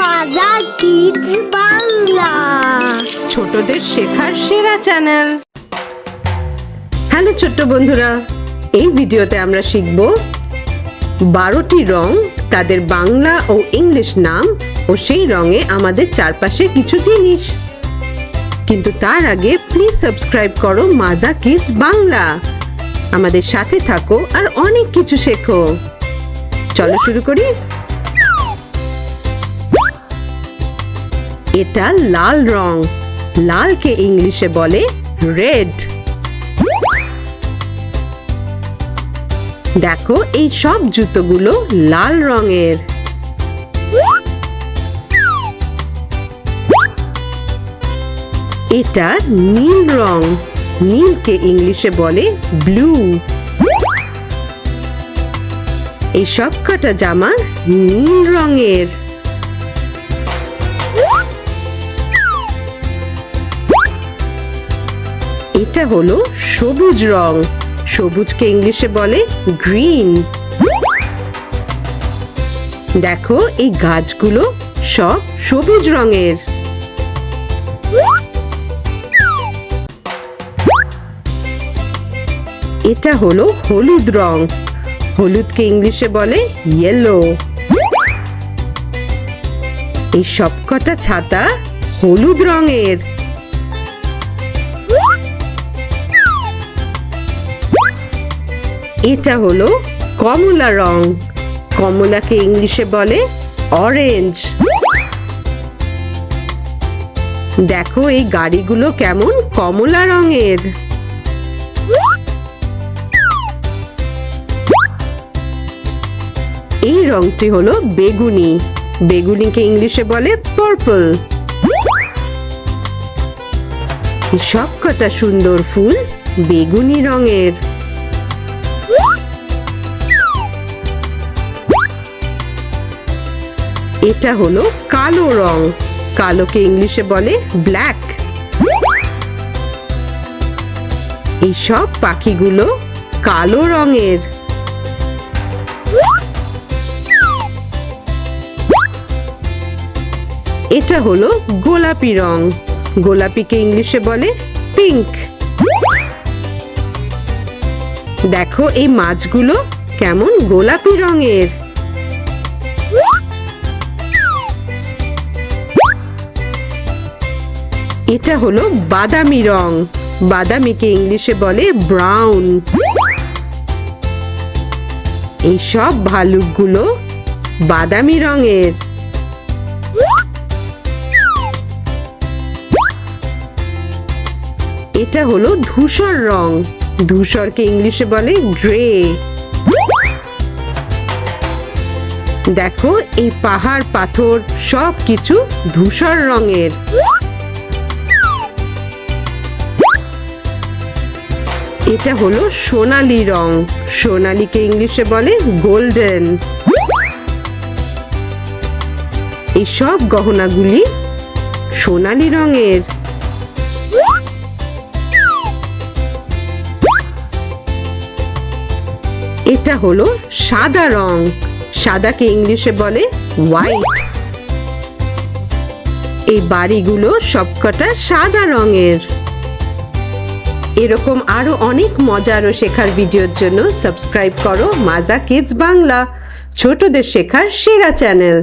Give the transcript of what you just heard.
মাজা কিডস বাংলা, ছোটদের শেখার সেরা চ্যানেল। হ্যালো ছোট্ট বন্ধুরা, এই ভিডিওতে আমরা শিখব 12টি রং, তাদের বাংলা ও ইংলিশ নাম ও সেই রঙে আমাদের চারপাশে কিছু জিনিস। কিন্তু তার আগে প্লিজ সাবস্ক্রাইব করো মাজা কিডস বাংলা। আমাদের সাথে থাকো আর অনেক কিছু শেখো। চলো শুরু করি। এটা লাল রং। লালকে ইংলিশে বলে রেড। দেখো এই সব জুতোগুলো লাল রঙের। এটা নীল রং। নীলকে ইংলিশে বলে ব্লু। এই সব কটা জামা নীল রঙের। এটা হলো সবুজ রং। সবুজকে ইংলিশে বলে গ্রিন। দেখো এই গাছগুলো সব সবুজ রঙের। এটা হলো হলুদ রং। হলুদকে ইংলিশে বলে ইয়েলো। এই সবকটা ছাতা হলুদ রঙের। এটা হলো কমলা রং। কমলাকে ইংলিশে বলে অরেঞ্জ। দেখো এই গাড়িগুলো কেমন কমলা রঙের। এই রংটি হলো বেগুনি। বেগুনিকে ইংলিশে বলে পার্পল। সবকটা সুন্দর ফুল বেগুনি রঙের। এটা হলো কালো রং। কালোকে ইংলিশে বলে ব্ল্যাক। এই সব পাখিগুলো কালো রঙের। এটা হলো গোলাপি রং। গোলাপিকে ইংলিশে বলে পিঙ্ক। দেখো এই মাছগুলো কেমন গোলাপি রঙের। এটা হলো বাদামি রং। বাদামিকে ইংলিশে বলে ব্রাউন। এই সব ভালুকগুলো বাদামি রঙের। এটা হলো ধূসর রং। ধূসরকে ইংলিশে বলে গ্রে। দেখো এই পাহাড় পাথর সব কিছু ধূসর রঙের। এটা হলো সোনালী রং। সোনালীকে ইংলিশে বলে গোল্ডেন। এই সব গহনাগুলি সোনালী রঙের। এটা হলো সাদা রং। সাদাকে ইংলিশে বলে হোয়াইট। এই বাড়িগুলো সবকটা সাদা রঙের। এরকম আরো অনেক মজার ও শেখার ভিডিওর জন্য সাবস্ক্রাইব করো মাজা কিডস বাংলা, ছোটদের শেখার সেরা চ্যানেল।